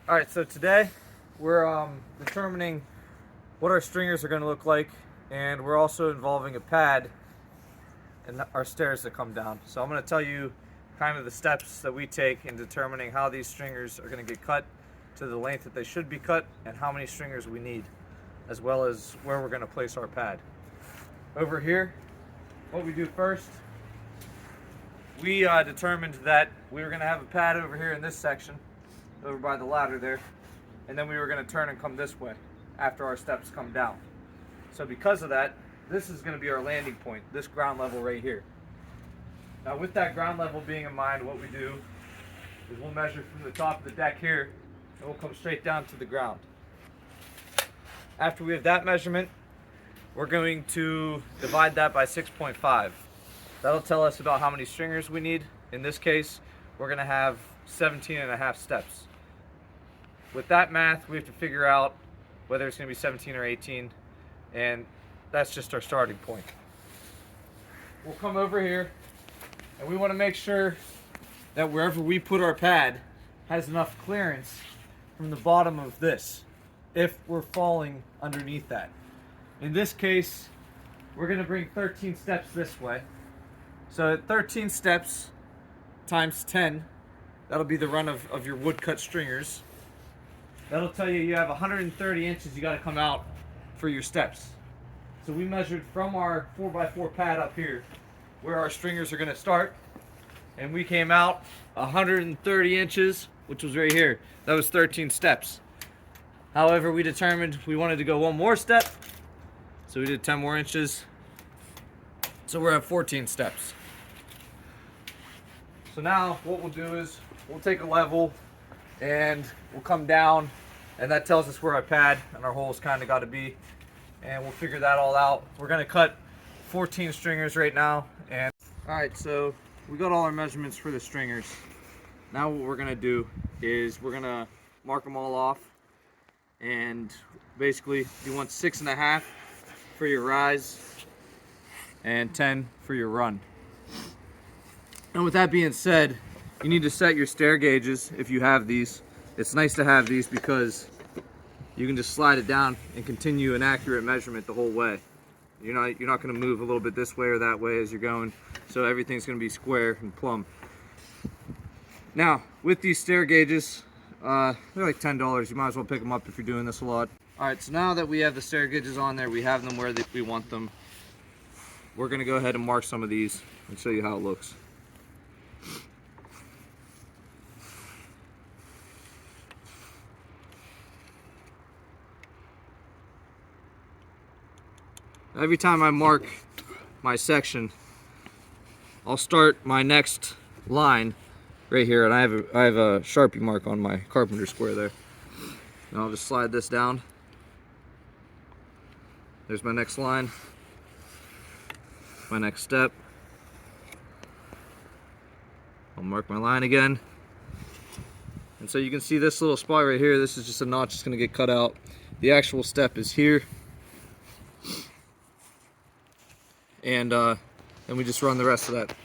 Alright, so today we're determining what our stringers are going to look like, and we're also involving a pad and our stairs that come down. So I'm going to tell you kind of the steps that we take in determining how these stringers are going to get cut to the length that they should be cut and how many stringers we need, as well as where we're going to place our pad. Over here, what we do first, we determined that we were going to have a pad over here in this section, over by the ladder there, and then we were going to turn and come this way after our steps come down. So because of that, this is going to be our landing point, this ground level right here. Now with that ground level being in mind, what we do is we'll measure from the top of the deck here, and we'll come straight down to the ground. After we have that measurement, we're going to divide that by 6.5. That'll tell us about how many stringers we need. In this case, we're going to have 17.5 steps. With that math, we have to figure out whether it's going to be 17 or 18, and that's just our starting point. We'll come over here, and we want to make sure that wherever we put our pad has enough clearance from the bottom of this, if we're falling underneath that. In this case, we're going to bring 13 steps this way. So at 13 steps times 10, that'll be the run of your woodcut stringers. That'll tell you have 130 inches you got to come out for your steps. So we measured from our 4x4 pad up here where our stringers are going to start, and we came out 130 inches, which was right here. That was 13 steps. However, we determined we wanted to go one more step, so we did 10 more inches. So we're at 14 steps. So now what we'll do is we'll take a level and we'll come down, and that tells us where our pad and our holes kind of got to be, and we'll figure that all out. We're going to cut 14 stringers right now. And alright, so we got all our measurements for the stringers. Now what we're going to do is we're going to mark them all off, and basically you want 6.5 for your rise and 10 for your run. And with that being said, you need to set your stair gauges if you have these. It's nice to have these because you can just slide it down and continue an accurate measurement the whole way. You're not going to move a little bit this way or that way as you're going, so everything's going to be square and plumb. Now with these stair gauges, they're like $10. You might as well pick them up if you're doing this a lot. Alright, so now that we have the stair gauges on there, we have them where we want them. We're going to go ahead and mark some of these and show you how it looks. Every time I mark my section, I'll start my next line right here, and I have a Sharpie mark on my carpenter square there. And I'll just slide this down. There's my next line, my next step. I'll mark my line again. And so you can see this little spot right here, this is just a notch that's going to get cut out. The actual step is here. And we just run the rest of that